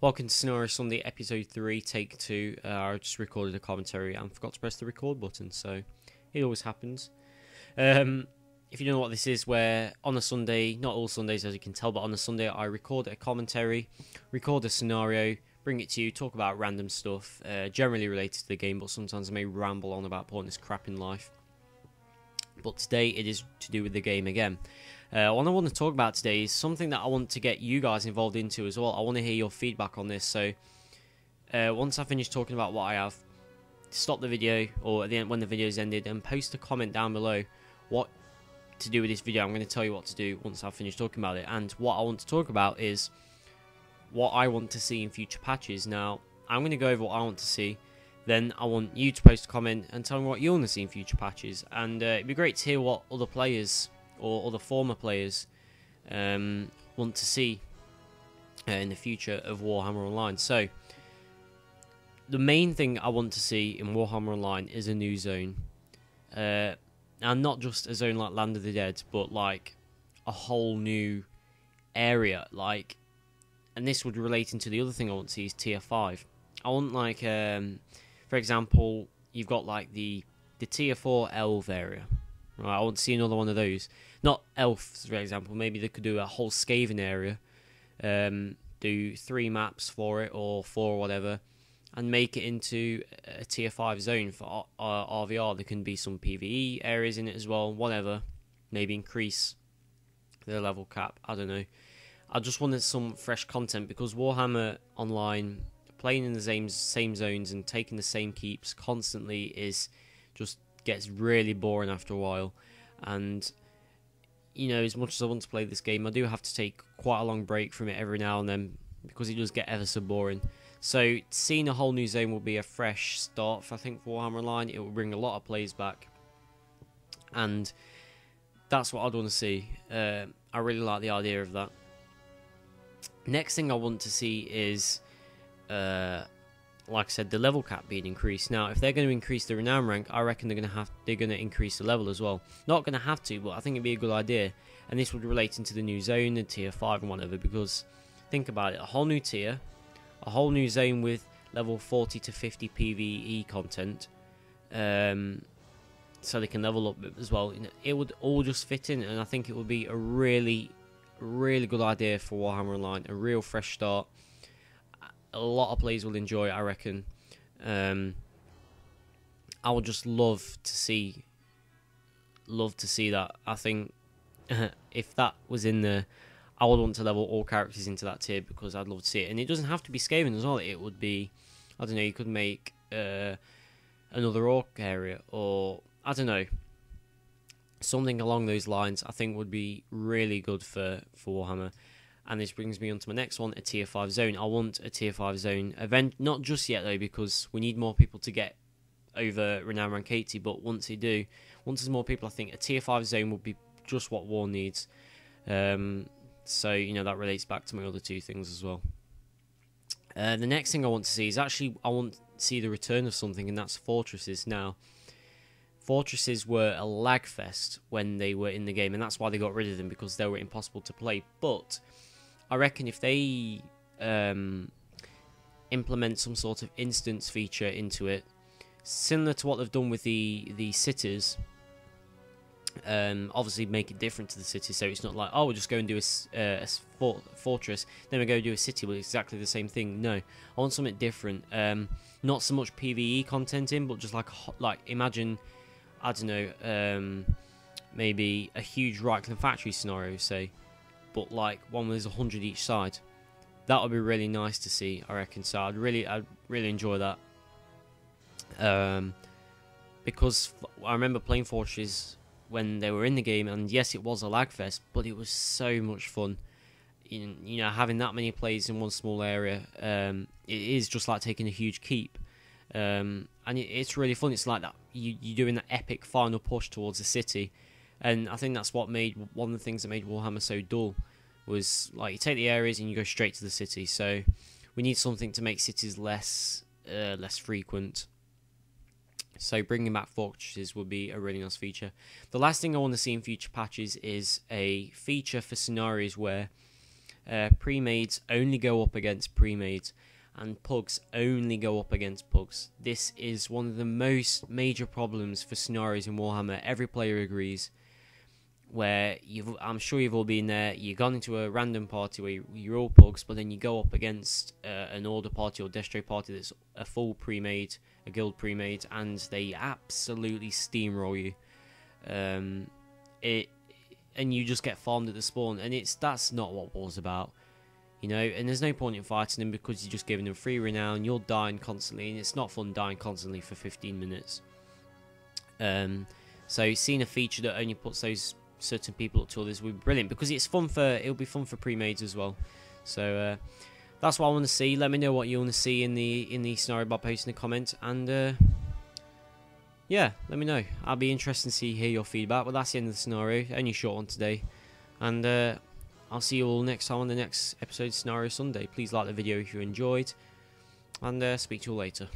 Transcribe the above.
Welcome to Scenario Sunday, Episode 3, Take 2. I just recorded a commentary and forgot to press the record button, so it always happens. If you don't know what this is, where on a Sunday, not all Sundays as you can tell, but on a Sunday I record a commentary, record a scenario, bring it to you, talk about random stuff, generally related to the game, but sometimes I may ramble on about pointless crap in life. But today it is to do with the game again. What I want to talk about today is something that I want to get you guys involved into as well. I want to hear your feedback on this. So once I finish talking about what I have, stop the video, or at the end when the video is ended, and post a comment down below what to do with this video. I'm going to tell you what to do once I've finished talking about it. And what I want to talk about is what I want to see in future patches. Now, I'm going to go over what I want to see. Then I want you to post a comment and tell me what you want to see in future patches. And it'd be great to hear what other players or other former players want to see in the future of Warhammer Online. So, the main thing I want to see in Warhammer Online is a new zone. And not just a zone like Land of the Dead, but like a whole new area. Like, and this would relate into the other thing I want to see is tier 5. I want like, for example, you've got like the tier 4 elf area. Right, I want to see another one of those. Not elves, for example. Maybe they could do a whole Skaven area, do 3 maps for it, or 4 or whatever, and make it into a tier 5 zone for RvR. There can be some PvE areas in it as well, whatever. Maybe increase the level cap, I don't know. I just wanted some fresh content, because Warhammer Online, playing in the same zones and taking the same keeps constantly is just gets really boring after a while. And you know, as much as I want to play this game, I do have to take quite a long break from it every now and then, because it does get ever so boring. So seeing a whole new zone will be a fresh start for, I think, for Warhammer Online. It will bring a lot of players back, and that's what I'd want to see. I really like the idea of that. Next thing I want to see is like I said, the level cap being increased. Now, if they're going to increase the renown rank, I reckon they're going to increase the level as well. Not going to have to, but I think it'd be a good idea. And this would relate into the new zone, the tier 5 and whatever, because think about it, a whole new tier, a whole new zone with level 40 to 50 PvE content, so they can level up as well. It would all just fit in, and I think it would be a really, really good idea for Warhammer Online, a real fresh start. A lot of players will enjoy it, I reckon. I would just love to see that. I think if that was in there, I would want to level all characters into that tier, because I'd love to see it. And it doesn't have to be Skaven as well. It would be, I don't know, you could make another orc area, or I don't know, something along those lines. I think would be really good for Warhammer. And this brings me on to my next one, a tier 5 zone. I want a tier 5 zone event, not just yet though, because we need more people to get over renown rank 80, but once there's more people, I think a tier 5 zone would be just what War needs. So, you know, that relates back to my other 2 things as well. The next thing I want to see is actually, I want to see the return of something, and that's fortresses. Now, fortresses were a lag fest when they were in the game, and that's why they got rid of them, because they were impossible to play. But I reckon if they implement some sort of instance feature into it, similar to what they've done with the cities, obviously make it different to the city, so it's not like, oh, we'll just go and do a fortress, then we go do a city with exactly the same thing. No, I want something different. Not so much PvE content in, but just like imagine, I don't know, maybe a huge Reichland factory scenario, say, but like one where there's 100 each side. That would be really nice to see, I reckon. So I'd really enjoy that. Because I remember playing Fortresses when they were in the game, and yes, it was a lag fest, but it was so much fun. You know, having that many players in one small area, it is just like taking a huge keep. And it's really fun. It's like that you're doing that epic final push towards the city, and I think that's what made one of the things that made Warhammer so dull. was like you take the areas and you go straight to the city. So we need something to make cities less frequent. So bringing back fortresses would be a really nice feature. The last thing I want to see in future patches is a feature for scenarios where pre-mades only go up against pre-mades and pugs only go up against pugs. This is one of the most major problems for scenarios in Warhammer. Every player agrees. Where I'm sure you've all been there. You've gone into a random party where you're all pugs, but then you go up against an order party or destro party that's a full pre-made, a guild pre-made, and they absolutely steamroll you. And you just get farmed at the spawn, and that's not what war's about, you know. And there's no point in fighting them because you're just giving them free renown. You're dying constantly, and it's not fun dying constantly for 15 minutes. So seeing a feature that only puts those certain people up to others would be brilliant, because it'll be fun for pre-mades as well. So that's what I want to see. Let me know what you want to see in the scenario by posting a comment, and yeah, let me know. I'll be interested to hear your feedback. But that's the end of the scenario. Only a short one today, and I'll see you all next time on the next episode of Scenario Sunday. Please like the video if you enjoyed, and speak to you all later.